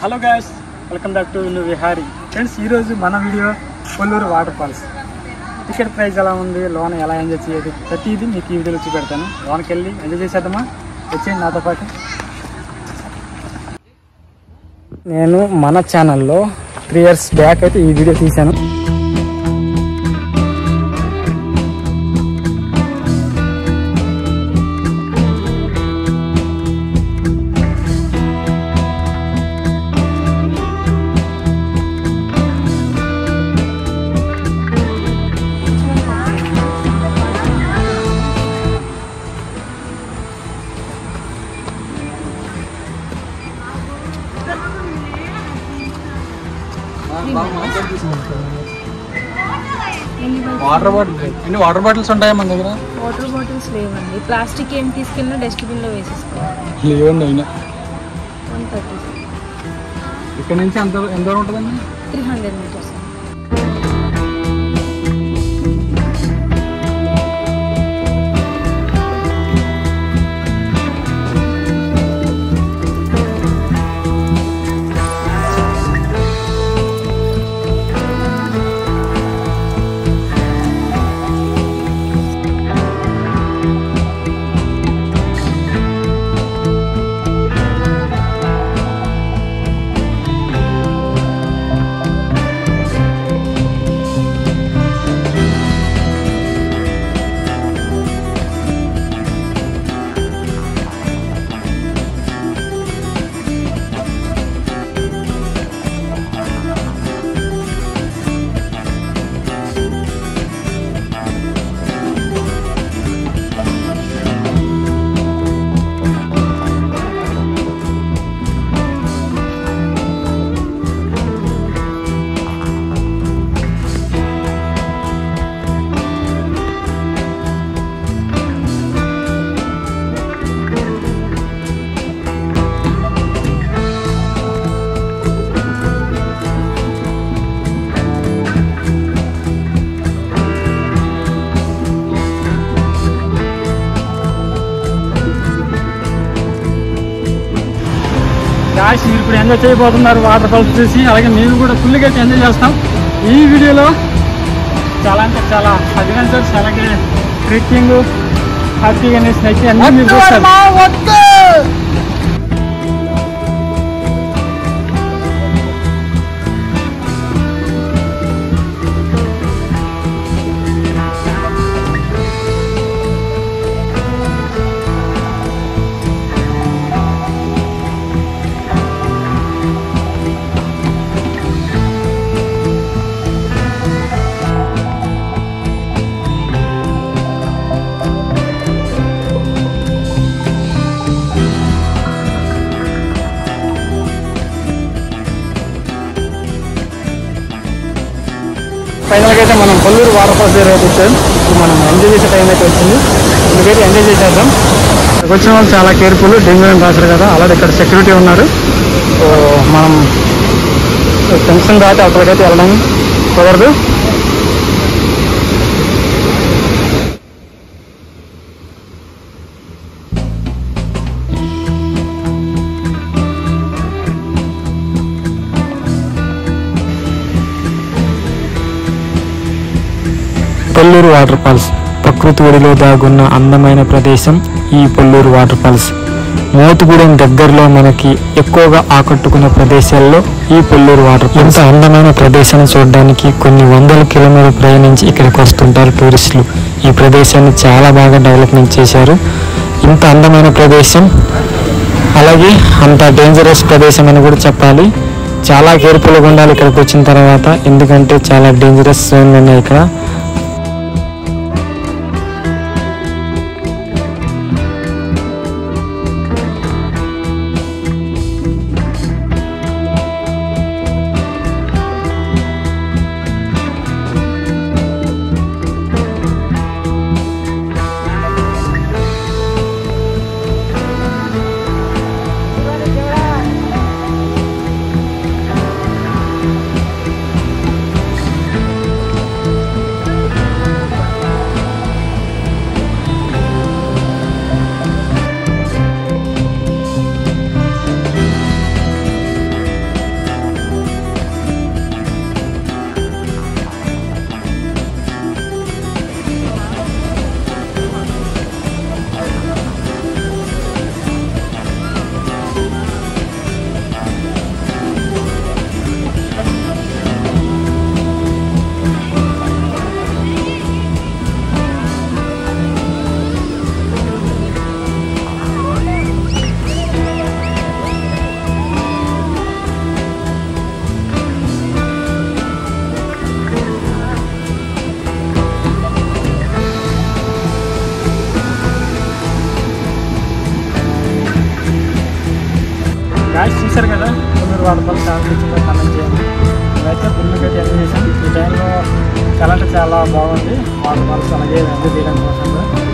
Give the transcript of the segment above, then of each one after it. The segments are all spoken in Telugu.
Hello guys, welcome back to Vihari friends. ఈరోజు మన video Kolluru water falls ticket price ఎలా ఉంది, లోన్ ఎలా ఎంజాయ్ చేయదు, ప్రతిదీ మీకు ఈ వీడియోలో చూపెడతాను. లోన్కి వెళ్ళి ఎంజాయ్ చేసేద్దామా? వచ్చేయండి నాతో పాటు. నేను మన ఛానల్లో 3 years బ్యాక్ అయితే ఈ వీడియో తీశాను. వాటర్ బాటిల్స్ ఉంటాయా మన దగ్గర? వాటర్ బాటిల్స్ లేవండి. ప్లాస్టిక్ ఏం తీసుకెళ్ళినా డస్ట్బిన్ లో వేసేసుకోవాలి. లేవండి. అయినా 130 ఇక్కడ నుంచి ఎంత దూరం ఉంటుందండి? 300 meters. మీరు ఇప్పుడు ఎంజాయ్ చేయబోతున్నారు వాటర్ ఫాల్స్ చూసి. అలాగే మేము కూడా ఫుల్గా అయితే ఎంజాయ్ చేస్తాం. ఈ వీడియోలో చాలా అంటే చాలా అడ్వెంచర్స్, అలాగే ట్రెక్కింగ్, హ్యాపీగా అయితే అన్నీ మీరు చూస్తారు. ఫైనల్గా అయితే మనం కొల్లూరు వాటర్ ఫాల్స్ దగ్గర అయితే వచ్చాం. ఇప్పుడు మనం ఎంజాయ్ చేసే టైం అయితే వచ్చింది. ఇక్కడికైతే ఎంజాయ్ చేసేద్దాం. ఇక్కడికి వచ్చిన వాళ్ళు చాలా కేర్ఫుల్, డెంగ్యూ అని రాశారు కదా, అలాగే ఇక్కడ సెక్యూరిటీ ఉన్నారు. సో మనం టెన్షన్ దాటి అక్కడికైతే వెళ్ళడం కుదరదు. పొల్లూరు వాటర్ ఫాల్స్ ప్రకృతి ఒడిలో దాగున్న అందమైన ప్రదేశం ఈ పొల్లూరు వాటర్ ఫాల్స్. మోతుగూడెం దగ్గరలో మనకి ఎక్కువగా ఆకట్టుకునే ప్రదేశాల్లో ఈ పొల్లూరు వాటర్ ఫాల్స్. ఇంత అందమైన ప్రదేశాన్ని చూడడానికి కొన్ని వందల కిలోమీటర్లు ప్రయాణించి ఇక్కడికి వస్తుంటారు టూరిస్టులు. ఈ ప్రదేశాన్ని చాలా బాగా డెవలప్మెంట్ చేశారు. ఇంత అందమైన ప్రదేశం, అలాగే అంత డేంజరస్ ప్రదేశం అని కూడా చెప్పాలి. చాలా కేర్ఫుల్గా ఉండాలి ఇక్కడికి వచ్చిన తర్వాత, ఎందుకంటే చాలా డేంజరస్ జోన్లు ఉన్నాయి ఇక్కడ. కొల్లూరు వాటర్ ఫాల్స్ చాలా కింద కమెంట్ చేయండి. మేమైతే ఫుల్గా ఎంజాయ్ చేసాం. ఈ టైంలో చాలా అంటే చాలా బాగుంది వాటర్ ఫాల్స్, అలాగే ఎంజాయ్ చేయడం కోసం.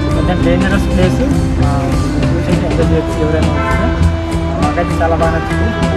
ఎందుకంటే డేంజరస్ ప్లేస్, చూసి ఎంజాయ్ చేయొచ్చు ఎవరైనా వస్తే. మాకైతే చాలా బాగా నచ్చింది.